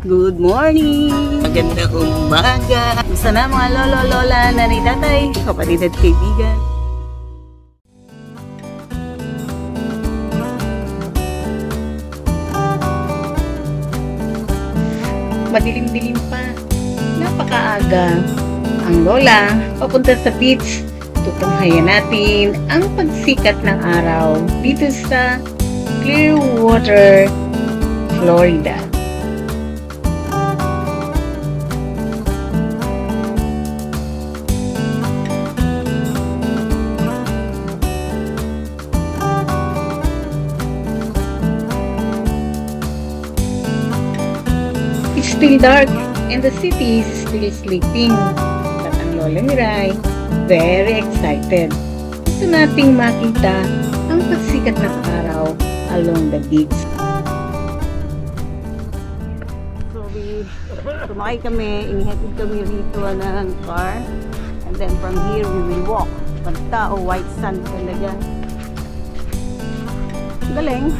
Good morning! Magandang umaga! Gusto na mga lolo, lola, nanay, tatay, kapatid at kaibigan. Madilim-dilim pa. Napakaaga. Ang lola, papunta sa beach. Tutunghayan natin ang pagsikat ng araw dito sa Clearwater, Florida. It's still dark and the city is still sleeping. At ang lola ni Rai, very excited. Gusto nating makita ang pagsikat ng araw along the beach. So sumakay kami, inihatid kami rito ng car. And then from here we will walk. Pagka white sand talaga. Galing.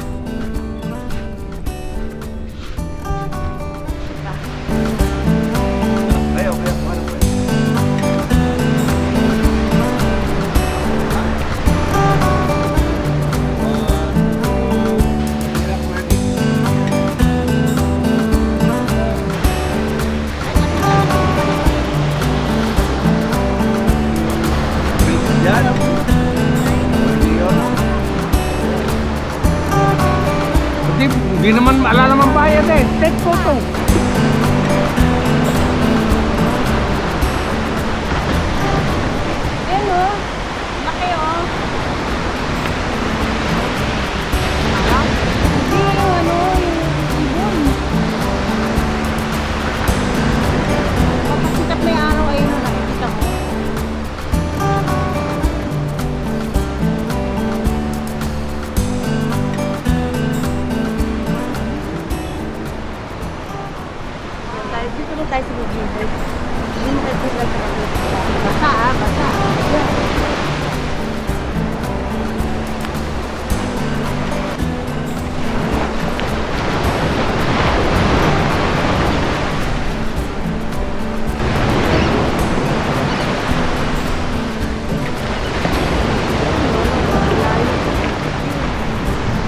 Hindi naman maalala naman bayad eh. Take photo. Ayan o. Laki o. Hindi yung ano, yung ibon. Kapasikat na yung araw ayun o, nakikita mo. Dito na tayo sa bibigay. Hindi mo tayo sila sa kami. Basa basa.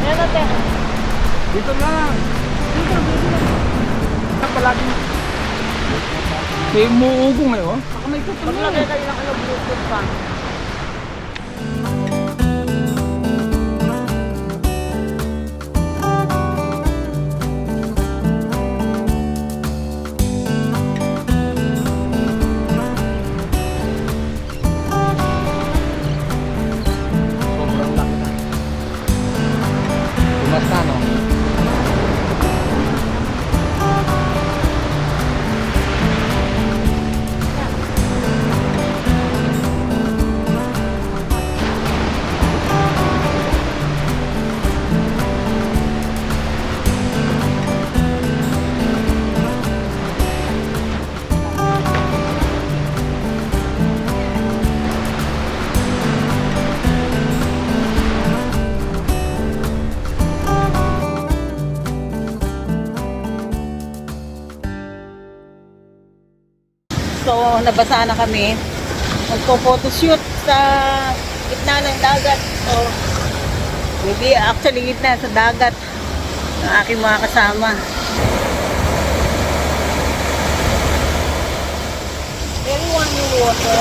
Ayan na tayo. Dito lang. Palagi. Umuugong eh, oh. Baka may tutuloy. Maglagay kayo ng Bluetooth pa. Sobrang laki na. Tumas na, no? So, nabasa na kami. Magpo-photoshoot sa gitna ng dagat. So, maybe actually gitna sa dagat ng aking mga kasama. Very warm yung water.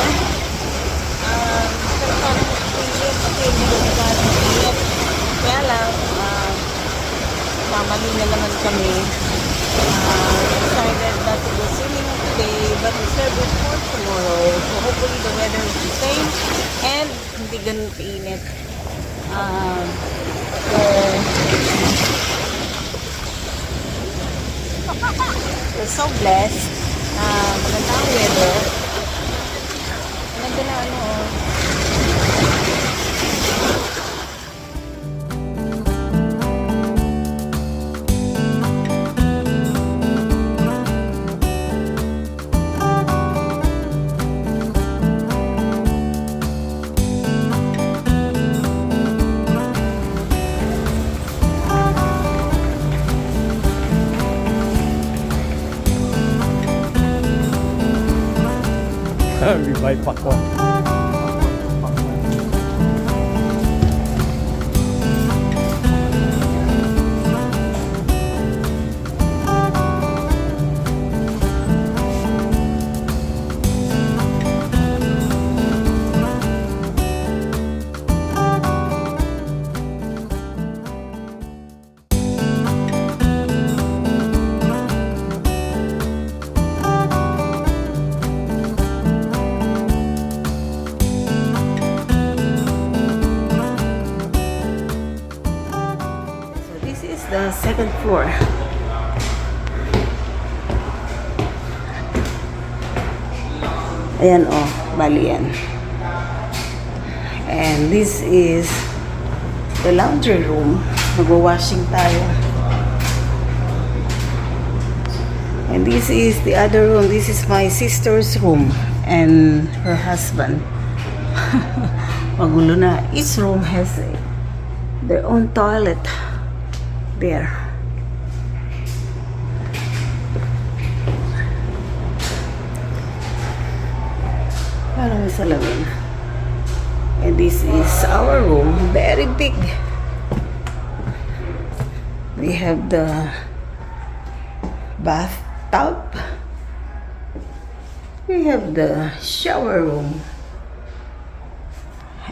Pero parang init kasi hindi ko init. Kaya lang, mamali na naman kami. Decided not to go swimming today, but reserve it for tomorrow. So hopefully the weather will be same and hindi ganun kainit. We're so blessed. Maganda ang weather. Maganda na ano. Bibay pa ko. So this is the second floor. Ayan oh, bali yan. And this is the laundry room. Mag-washing tayo. And this is the other room. This is my sister's room and her husband. Magulo na. Each room has their own toilet. There. Parang may salamin. And this is our room. Very big. We have the bathtub. We have the shower room.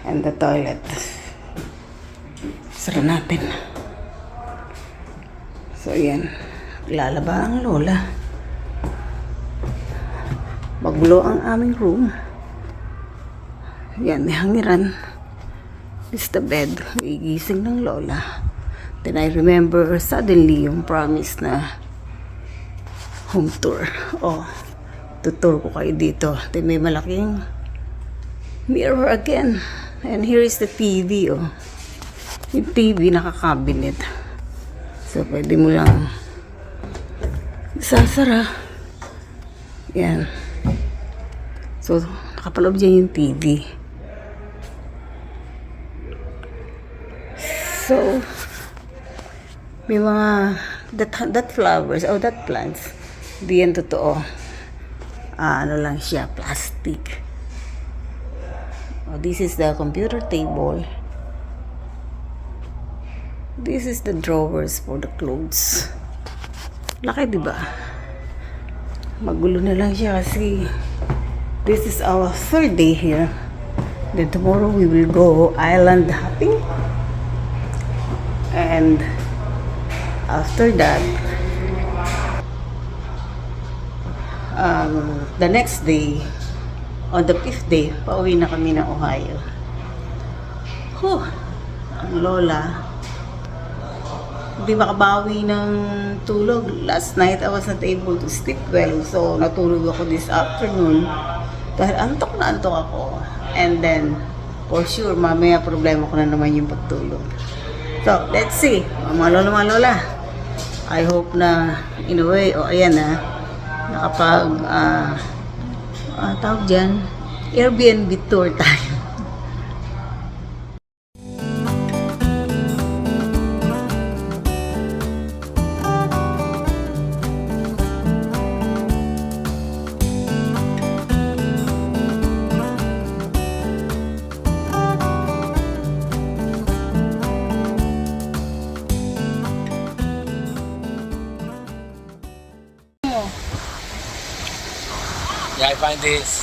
And the toilet. Sara natin. So, yan. Lalaba ang lola. Magulo ang aming room. Yan, may hangiran. This is the bed. Igising ng lola. Then I remember suddenly yung promise na home tour. Oh, tutur ko kayo dito. Then may malaking mirror again. And here is the TV. Oh. Yung TV naka-cabinet. So, pwede mo lang isasara. Yan. So, nakapaloob dyan yung TV. So, may mga that flowers, that plants, di yan totoo. Ano lang siya, plastic. Oh, this is the computer table. This is the drawers for the clothes. Laki, di ba? Magulo na lang siya kasi this is our third day here. Then tomorrow we will go island hopping. And after that, the next day, on the 5th day, pauwi na kami ng Ohio. Huh, ang lola, hindi makabawi ng tulog. Last night, I was not able to sleep well. So, natulog ako this afternoon. Dahil antok na antok ako. And then, for sure, mamaya problema ko na naman yung pagtulog. So, let's see. Mga lola. I hope na, in a way, ayan na, nakapag, tawag dyan, Airbnb tour tayo. Yeah, I find this